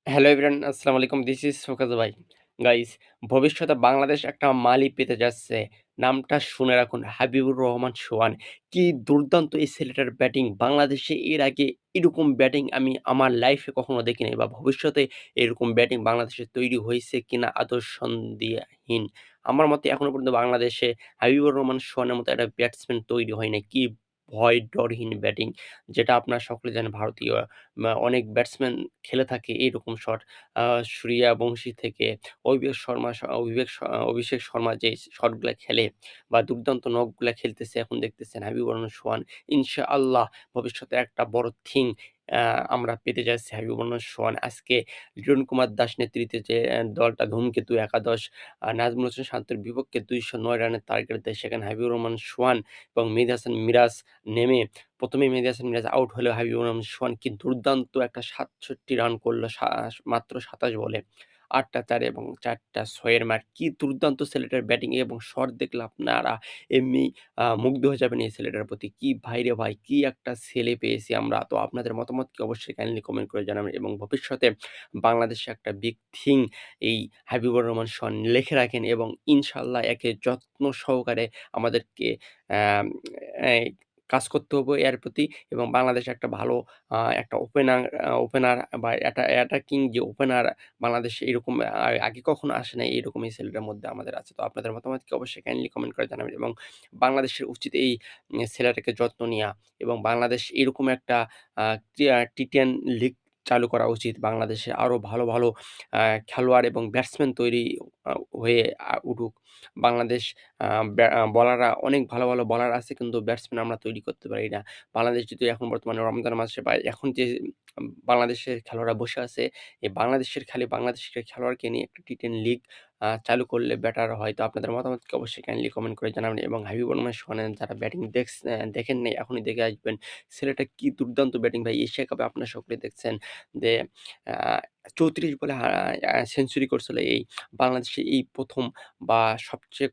Hello everyone, আসসালামু আলাইকুম। This is শোকাজ ভাই। গাইস, ভবিষ্যতে বাংলাদেশ একটা মালি পেতে যাচ্ছে। নামটা শুনে রাখুন, হাবিবুর রহমান সোহান। কি দুর্দান্ত এই ছেলেটার ব্যাটিং! বাংলাদেশে এর আগে এরকম ব্যাটিং আমি আমার লাইফে কখনো দেখি নাই বা ভবিষ্যতে এরকম ব্যাটিং বাংলাদেশে তৈরি হইছে কিনা আদৌ সন্দেহহীন। আমার মতে এখনো পর্যন্ত বাংলাদেশে হাবিবুর রহমান সোহানের মতো একটা ব্যাটসম্যান তৈরি হয় নাই। কি ভয় ডরহীন ব্যাটিং! যেটা আপনারা সকলে জানেন ভারতীয় অনেক ব্যাটসম্যান খেলে থাকে এইরকম শট। সূর্যবংশী থেকে অভিষেক শর্মা যে শটগুলা খেলে বা দুর্দান্ত নকগুলা খেলতেছে এখন দেখতেছেন হাবিবুর রহমান সোহান। ইনশাআল্লাহ ভবিষ্যতে একটা বড় থিং আ আমরা পেতে যাচ্ছি হাবিবুর রহমান সোহান। আজকে লিটন কুমার দাস নেতৃত্বে যে দলটা ধূমকেতু একাদশ নাজমুল হোসেন শান্তর বিপক্ষে ২০৯ রানের টার্গেট দেয় সেখানে হাবিবুর রহমান সোহান এবং মেহেদী হাসান মিরাজ নেমে ১ম এই মেহেদী হাসান মিরাজ আউট হলেও হাবিবুর রহমান সোহান কি দুর্দান্ত একটা ৬৭ রান করল মাত্র ২৭ বলে। ৮ টা ৪ এবং ৪ টা ৬ এর মার। কি দুর্দান্ত ছেলেটার ব্যাটিং এবং শট দেখলে আপনারা এমনি মুগ্ধ হয়ে যাবেন এই ছেলেটার প্রতি। কি ভাই রে ভাই! কি একটা ছেলে পেয়েছি আমরা। তো আপনাদের মতামত কি অবশ্যই কাইন্ডলি কমেন্ট করে জানাবেন এবং ভবিষ্যতে বাংলাদেশে একটা বিগ থিং এই হাবিবুর রহমান সোহান লিখে রাখেন এবং ইনশাআল্লাহ একে যত্ন সহকারে আমাদেরকে অ্যাম এই কাজ করতে হবে এর প্রতি এবং বাংলাদেশে একটা ভালো একটা ওপেনার বা অ্যাটাকিং যে ওপেনার বাংলাদেশে এরকম আগে কখনো আসে নাই, এরকম এই ছেলেটার মধ্যে আমাদের আছে। তো আপনাদের মতামতকে অবশ্যই কাইন্ডলি কমেন্ট করে জানাবেন এবং বাংলাদেশের উচিত এই ছেলেটাকে যত্ন নেয়া এবং বাংলাদেশ এরকম একটা আ টি-10 লিগ চালু করা উচিত। বাংলাদেশে আরো ভালো, ভালো আ খেলোয়াড় এবং ব্যাটসম্যান তৈরি আ হয়ে উঠুক। বাংলাদেশ আ বলাররা অনেক ভালো, ভালো বলার আছে কিন্তু ব্যাটসম্যান আমরা তৈরি করতে পারি না। বাংলাদেশ যদি এখন বর্তমানে রমজান মাসে বা এখন যে বাংলাদেশের খেলোয়াড়রা বসে আছে, এই বাংলাদেশের খেলোয়াড়কে নিয়ে একটা টি-10 লিগ চালু করলে বেটার হয়। তো আপনাদের মতামতকে অবশ্যই কাইন্ডলি কমেন্ট করে জানাবেন এবং হাবিবুর রহমান সোহানের যারা ব্যাটিং দেখেন নাই এখনই দেখে আসবেন। ছেলেটা কি দুর্দান্ত ব্যাটিং ভাই! এশিয়া কাপে আপনারা সকলে দেখছেন যে আ ৩৪ বলে সেঞ্চুরি করছিল এই বাংলাদেশে এই ১ম বা সবচেয়ে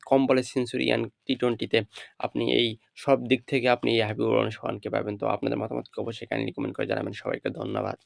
কম বলে সেঞ্চুরিয়ান টি-20 তে আপনি এই সব দিক থেকে আপনি এই হাবিবুর রহমান সোহানকে পাবেন। তো আপনাদের মতামতকে অবশ্যই কাইন্ডলি কমেন্ট করে জানাবেন। সবাইকে ধন্যবাদ।